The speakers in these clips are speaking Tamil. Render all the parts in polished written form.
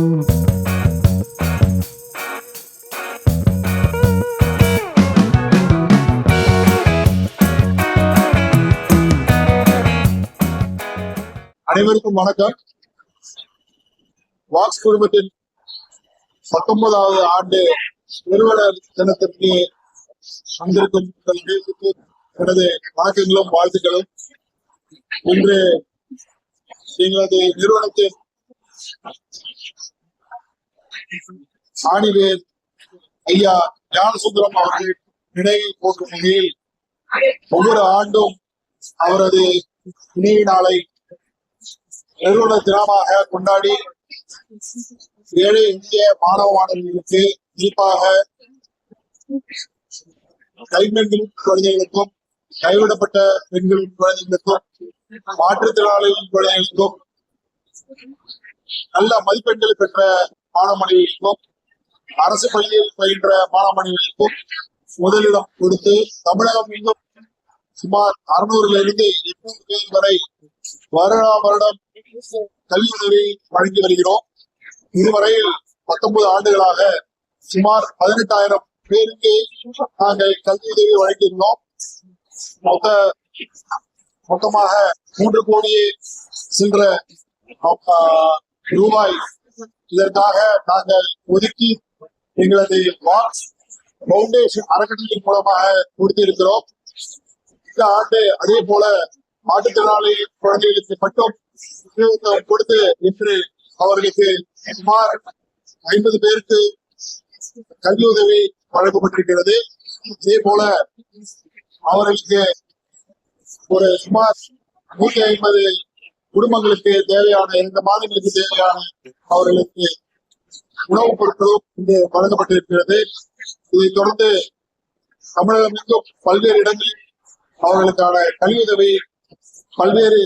அனைவருக்கும் வணக்கம். வாக்ஸ் குழுமத்தின் 19வது ஆண்டு நிறுவனர் தினத்திற்கு வந்திருக்கும் எனது வணக்கங்களும் வாழ்த்துக்களும். இன்று எங்களது நிறுவனத்தின் ஆணிவேர் ஐயா ஞானசுந்தரம் அவர்கள் நினைவை போக்கும் வகையில் ஒவ்வொரு ஆண்டும் அவரது நினைவு நாளை நிறுவன தினமாக கொண்டாடி ஏழை இந்திய மாணவ மாணவிகளுக்கு, குறிப்பாக கைம்பெண்களின் குழந்தைகளுக்கும், கைவிடப்பட்ட பெண்களின் குழந்தைகளுக்கும், மாற்றுத்திறனாளிகளின் குழந்தைகளுக்கும், நல்ல மதிப்பெண்கள் பெற்ற மாணவ மாணவிகளுக்கும், அரசு பள்ளியில் பயின்ற மாணவ மாணவிகளுக்கும் முதலிடம் கொடுத்து தமிழகம் எங்கும் சுமார் 600 800 பேர் வரை வருடம் கல்வியுதவி வழங்கி வருகிறோம். இதுவரையில் 19 ஆண்டுகளாக சுமார் 18,000 பேருக்கு நாங்கள் கல்வியுதவி வழங்கியுள்ளோம். மொத்தமாக 3 கோடியே சென்ற ரூபாய் இதற்காக நாங்கள் ஒதுக்கி எங்களது வாக்ஸ் பவுண்டேஷன் அறக்கட்டளையின் மூலமாக கொடுத்திருக்கிறோம். இந்த ஆண்டு அதே போல மாற்றுத்திறனாளி குழந்தைகளுக்கு மட்டும் கொடுத்து இன்று அவர்களுக்கு சுமார் 50 பேருக்கு கல்வி உதவி வழங்கப்பட்டிருக்கிறது. இதே போல அவர்களுக்கு ஒரு சுமார் 150 குடும்பங்களுக்கு தேவையான, 2 மாதங்களுக்கு தேவையான அவர்களுக்கு உணவுப் பொருட்களும் இன்று வழங்கப்பட்டிருக்கிறது. இதைத் தொடர்ந்து தமிழகம் எங்கும் பல்வேறு இடங்களில் அவர்களுக்கான கல்வி உதவி பல்வேறு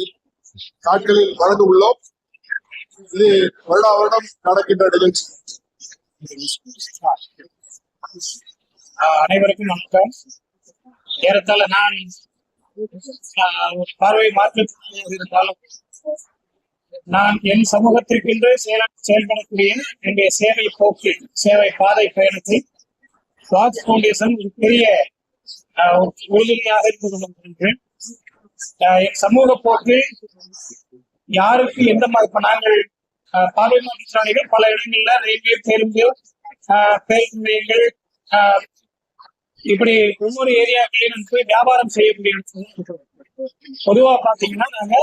நாட்களில் வழங்க உள்ளோம். இது வருடம் நடக்கின்ற நிகழ்ச்சி. அனைவருக்கும் வணக்கம். ஏறத்தாழ நான் பார்வை மாற்றத்தில் இருந்தாலும் நான் என் சமூகத்திற்கென்று செயல்படக்கூடிய என்னுடைய சேவை போக்கு, சேவை பாதை பயணத்தை வாக்ஸ் பவுண்டேஷன் பெரிய உறுதுணையாக இருந்து கொண்டிருக்கின்றேன். என் சமூக போக்கு யாருக்கு எந்த மாதிரி, இப்ப நாங்கள் பார்வை மாற்றுத்திறனாளிகள் பல இடங்கள்ல ரயில்வே, பேருந்து, பேருந்து இப்படி ஒவ்வொரு ஏரியாக்களையும் போய் வியாபாரம் செய்யக்கூடிய, பொதுவா பாத்தீங்கன்னா நாங்க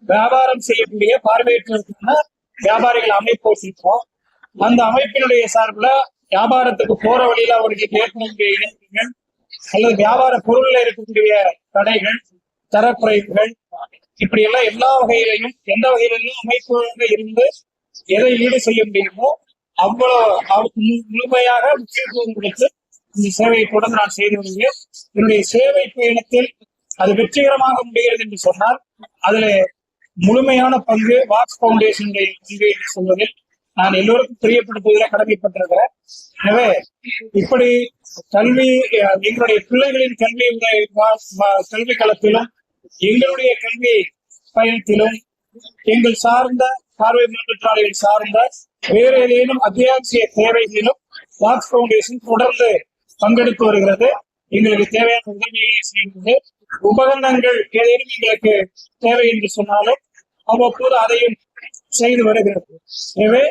வியாபாரம் செய்யக்கூடிய பார்வையற்றோருக்கான வியாபாரிகள் அமைப்பு வச்சிருக்கோம். அந்த அமைப்பினுடைய சார்பில் வியாபாரத்துக்கு போற வழியில அவருக்கு ஏற்படக்கூடிய இணைப்புகள் அல்லது வியாபார பொருள்ல இருக்கக்கூடிய தடைகள், தரக்குறைவுகள், இப்படி எல்லாம் எல்லா வகையிலையும் எந்த வகையிலும் அமைப்புகள் இருந்து எதை ஈடு செய்ய முடியுமோ அவ்வளவு முழுமையாக முக்கியத்துவம் கொடுத்து இந்த சேவையை தொடர்ந்து நான் செய்து வருகிறேன். என்னுடைய சேவை பயணத்தில் அது வெற்றிகரமாக முடிகிறது என்று சொன்னால் அதுல முழுமையான பங்கு வாக்ஸ் பவுண்டேஷனுடைய பங்கு என்று சொல்வதில் நான் எல்லோருக்கும் தெரியப்படுத்துவதில் கடமைப்பட்டிருக்கிறேன். எனவே இப்படி கல்வி, எங்களுடைய பிள்ளைகளின் கல்வி களத்திலும், எங்களுடைய கல்வி பயணத்திலும், எங்கள் சார்ந்த பார்வை மாற்றுத்திறனாளிகள் சார்ந்த வேறு ஏதேனும் அத்தியாவசிய தேவைகளிலும் வாக்ஸ் பவுண்டேஷன் தொடர்ந்து பங்கெடுத்து வருகிறது. எங்களுக்கு தேவையான உதவிகளை செய்கிறது. உபகரணங்கள் ஏதேனும் எங்களுக்கு தேவை என்று சொன்னாலும் அவ்வப்போது அதையும் செய்து வருகிறது. எனவே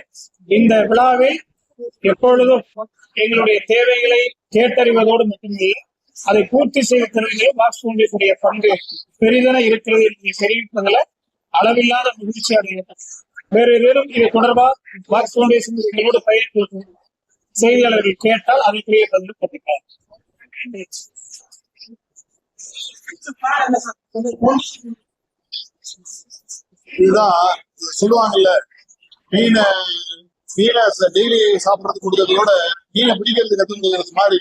இந்த விழாவில் எப்பொழுதும் எங்களுடைய தேவைகளை கேட்டறிவதோடு மட்டுமில்லை, அதை பூர்த்தி செய்த திறனிலே வாக்ஸ் பவுண்டேஷனுடைய பங்கு பெரிதென இருக்கிறது என்று தெரிவிப்பதில் அளவில்லாத மகிழ்ச்சி அடைகிறது. வேறு ஏதேனும் இது தொடர்பாக வாக்ஸ் பவுண்டேஷன் எங்களோடு பயிர் செய்தியாளர்கள் கேட்டால் அதற்குரிய பதில் கற்றுக்கலாம். இதுதான் சொல்லுவாங்கல்ல, மீனை டெய்லி சாப்பிடறதுக்கு கொடுக்கறதோட மீனை பிடிக்கிறது கத்துக்கிறது மாதிரி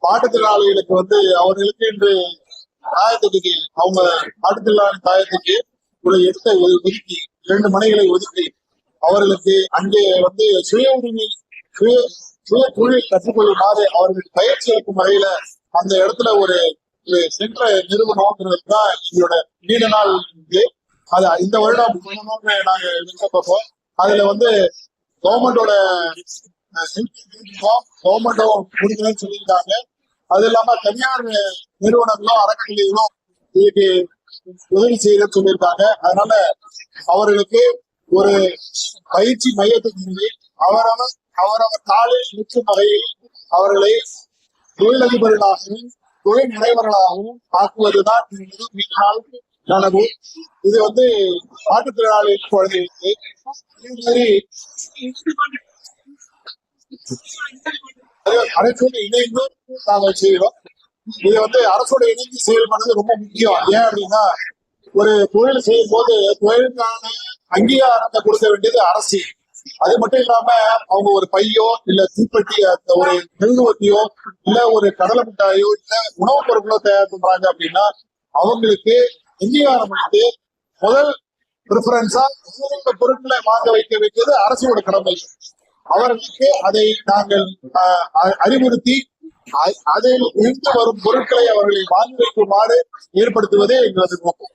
மாற்றுத்திறனாளிகளுக்கு அவர்களுக்கு என்று தாயத்துக்கு, அவங்க மாற்றுத்திறனாளி தாயத்துக்கு ஒரு இடத்தை ஒதுக்கி 2 மனைகளை ஒதுக்கி அவர்களுக்கு அங்கே சுய உரிமை, சுய தொழில் கற்றுக்கொள்ளுமாறு அவர்களுக்கு பயிற்சி அளிக்கும் வகையில அந்த இடத்துல ஒரு சென்டரை நிறுவனம்ங்கிறது தான் எங்களோட நீண்ட நாள். அது இந்த வருடம் நாங்க விண்ணப்பப்போம். அதுல கவர்மெண்டோட கவர்மெண்டும் கொடுக்கணும்னு சொல்லியிருக்காங்க. அது இல்லாம தனியார் நிறுவனங்களும் அறக்கட்டளைகளும் இதுக்கு உதவி செய்யறதுன்னு சொல்லியிருக்காங்க. அதனால அவர்களுக்கு ஒரு பயிற்சி மையத்துக்கு அவரவர் காலில் நிற்கும் வகையில் அவர்களை தொழிலதிபர்களாகவும் தொழில் முனைவர்களாகவும் ஆக்குவதுதான் நாள் கனவு. இது மாற்றுத்திறனாளி குழந்தைகளுக்கு அரசோட இணைந்து நாங்கள் செய்கிறோம். இது அரசோட இணைந்து செயல்படுறது ரொம்ப முக்கியம். ஏன் அப்படின்னா ஒரு தொழில் செய்யும் போது தொழிலுக்கான அங்கீகாரத்தை கொடுக்க வேண்டியது அரசு. அது மட்டும் இல்லாம அவங்க ஒரு பையோ இல்ல தீப்பெட்டி ஒரு மெழுகுவத்தியோ இல்ல ஒரு கடலை மிட்டாயோ இல்ல உணவுப் பொருட்களோ தயார் பண்றாங்க அப்படின்னா அவங்களுக்கு அங்கீகாரம் கொடுத்து முதல் ப்ரிஃபரன்ஸா பொருட்களை வாங்க வைக்க வேண்டியது அரசோட கடமை. அவர்களுக்கு அதை நாங்கள் அறிவுறுத்தி அதில் இருந்து வரும் பொருட்களை அவர்களை வாங்கி வைக்குமாறு ஏற்படுத்துவதே எங்களது நோக்கம்.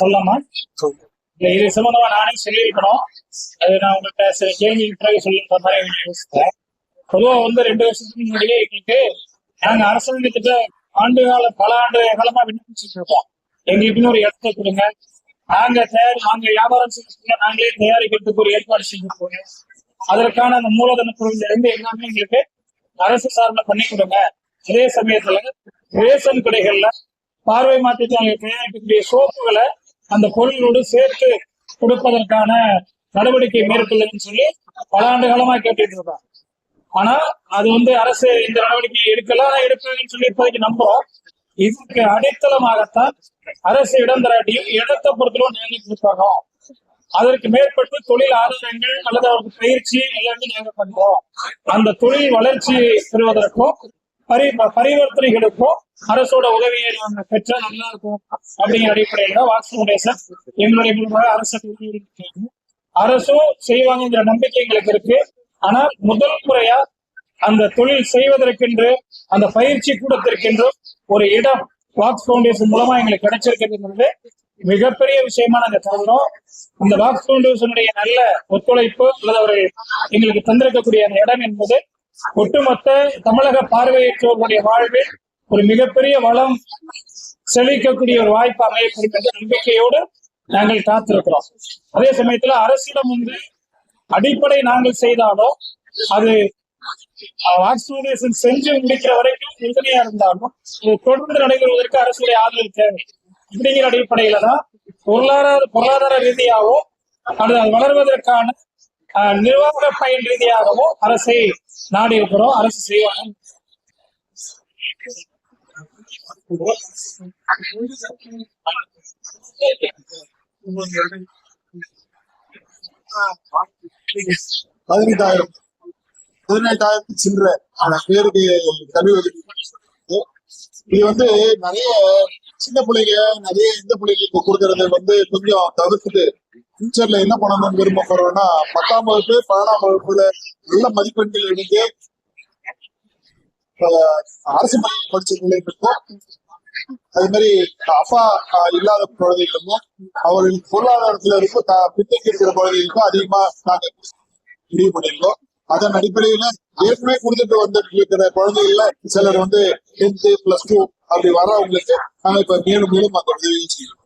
சொல்லலாமா? இது சம்பந்தமா நானே சொல்லியிருக்கணும். அது நான் உங்கள்கிட்ட கேள்வி பிறகு சொல்லியிருந்த மாதிரி யோசித்தேன். பொதுவா 2 வருஷத்துக்கு முன்னாடியே எங்களுக்கு நாங்க அரசாங்கத்திட்ட பல ஆண்டு காலமா விண்ணப்பிச்சுட்டு இருக்கோம். எங்களுக்குன்னு ஒரு இடத்தை கொடுங்க, நாங்க வியாபாரம் செய்ய நாங்களே தயாரிக்கிறதுக்கு ஒரு ஏற்பாடு செஞ்சுருக்கோம். அதற்கான அந்த மூலதன பொருள்ல இருந்து எல்லாமே எங்களுக்கு அரசு சார்பில் பண்ணி கொடுங்க. அதே சமயத்துல ரேஷன் கடைகள்ல பார்வை மாற்றத்தால் தயாரிக்கக்கூடிய சோப்புகளை அந்த பொருளோடு சேர்த்து கொடுப்பதற்கான நடவடிக்கை மேற்கொள்ளுன்னு சொல்லி பல ஆண்டு காலமா கேட்டுட்டு இருக்கோம். ஆனா அது அரசு இந்த நடவடிக்கை எடுக்கலாம் எடுப்பாங்கன்னு சொல்லி இப்போதைக்கு நம்புறோம். இதுக்கு அடித்தளமாகத்தான் அரசு இடம் தராட்டியும் இடத்தை பொறுத்தவரை நாங்க கொடுத்தாங்க. அதற்கு மேற்பட்டு தொழில் ஆதாரங்கள் அல்லது அவருக்கு பயிற்சி எல்லாமே நாங்க பண்றோம். அந்த தொழில் வளர்ச்சி பெறுவதற்கும் பரிவர்த்தனைகளுக்கும் அரசோட உதவியை நாங்க பெற்றா நல்லா இருக்கும் அப்படிங்கிற அடிப்படையில வாக்ஸ் ஃபவுண்டேஷன் எங்களுடைய மூலமாக அரசும் செய்வாங்கிற நம்பிக்கை எங்களுக்கு இருக்கு. ஆனால் முதல் முறையா அந்த தொழில் செய்வதற்கென்று அந்த பயிற்சி கூடத்திற்கென்று ஒரு இடம் வாக்ஸ் ஃபவுண்டேஷன் மூலமா எங்களுக்கு கிடைச்சிருக்கிறது மிகப்பெரிய விஷயமா நாங்க கருதுறோம். இந்த வாக்ஸ் ஃபவுண்டேஷனுடைய நல்ல ஒத்துழைப்பு அல்லது அவர்கள் எங்களுக்கு தந்திருக்கக்கூடிய அந்த இடம் என்பது ஒட்டுமொத்த தமிழக பார்வையற்றோருடைய வாழ்வில் ஒரு மிகப்பெரிய வளம் செழிக்கக்கூடிய ஒரு வாய்ப்பு அமையக்கூடிய என்ற நம்பிக்கையோடு நாங்கள் காத்திருக்கிறோம். அதே சமயத்துல அரசிடம் அடிப்படை நாங்கள் செய்தாலும் அது வாக்ஸ் ஃபவுண்டேஷன் செஞ்சு முடிக்கிற வரைக்கும் உறுதுணையா இருந்தாலும் தொடர்ந்து நடைபெறுவதற்கு அரசுடைய ஆதரவு தேவை. இப்படிங்கிற அடிப்படையில தான் பொருளாதார ரீதியாகவும் அல்லது வளர்வதற்கான நிர்வாக பயன் ரீதியாகவும் அரசை நாடி இருக்கிறோம். அரசு செய்வாங்க. பதினெட்டாயிரத்து சில்லற பேருக்கு கல்வி ஒதுக்கீடு. இது நிறைய சின்ன பிள்ளைங்க நிறைய இந்த பிள்ளைங்களுக்கு கொடுக்கறது கொஞ்சம் தவிர்த்துட்டு ஃபியூச்சர்ல என்ன பண்ணணும்னு விரும்பப்படுறோம்னா 10ஆம் வகுப்பு 12ஆம் வகுப்புல நல்ல மதிப்பெண்கள் எடுத்து அரசு பள்ளி படிச்ச பிள்ளைகளுக்கும் அது மாதிரி அப்பா இல்லாத குழந்தைகளுக்கும் அவர்களுக்கு பொருளாதாரத்துல ரொம்ப பின்தங்கி இருக்கிற குழந்தைகளுக்கும் அதிகமா நாங்க முடிவு பண்ணிருக்கோம். அதன் அடிப்படையில ஏற்கனவே கொடுத்துட்டு வந்துட்டு இருக்கிற குழந்தைகள்ல சிலர் 10th +2 அப்படி வர்றவங்களுக்கு நாங்க இப்ப மேலும் அந்த உதவி செய்யணும்.